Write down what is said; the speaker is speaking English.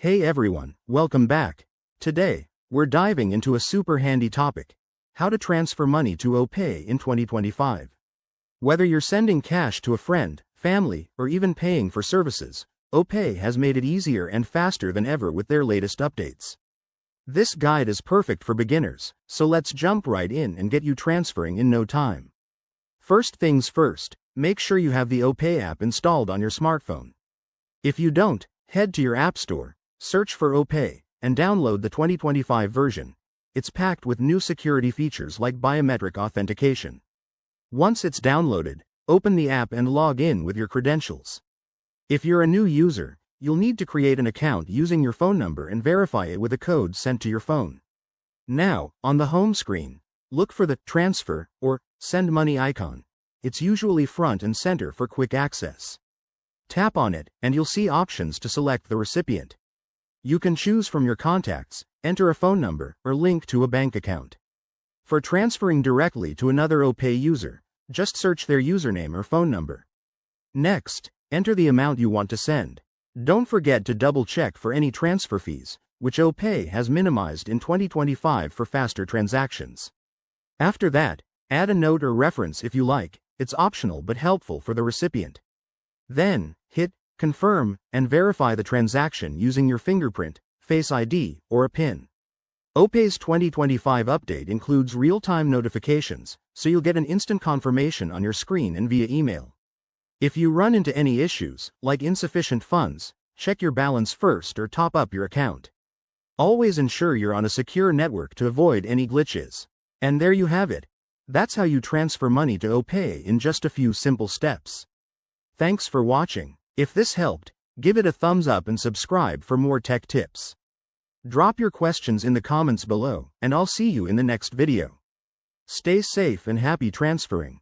Hey everyone, welcome back. Today, we're diving into a super handy topic: how to transfer money to OPay in 2025. Whether you're sending cash to a friend, family, or even paying for services, OPay has made it easier and faster than ever with their latest updates. This guide is perfect for beginners, so let's jump right in and get you transferring in no time. First things first, make sure you have the OPay app installed on your smartphone. If you don't, head to your App Store, search for OPay, and download the 2025 version. It's packed with new security features like biometric authentication. Once it's downloaded, open the app and log in with your credentials. If you're a new user, you'll need to create an account using your phone number and verify it with a code sent to your phone. Now, on the home screen, look for the Transfer or Send Money icon. It's usually front and center for quick access. Tap on it, and you'll see options to select the recipient. You can choose from your contacts, enter a phone number, or link to a bank account. For transferring directly to another OPay user, just search their username or phone number. Next, enter the amount you want to send. Don't forget to double-check for any transfer fees, which OPay has minimized in 2025 for faster transactions. After that, add a note or reference if you like. It's optional but helpful for the recipient. Then, hit Confirm and verify the transaction using your fingerprint, Face ID, or a PIN. OPay's 2025 update includes real-time notifications, so you'll get an instant confirmation on your screen and via email. If you run into any issues, like insufficient funds, check your balance first or top up your account. Always ensure you're on a secure network to avoid any glitches. And there you have it. That's how you transfer money to OPay in just a few simple steps. Thanks for watching. If this helped, give it a thumbs up and subscribe for more tech tips. Drop your questions in the comments below, and I'll see you in the next video. Stay safe and happy transferring.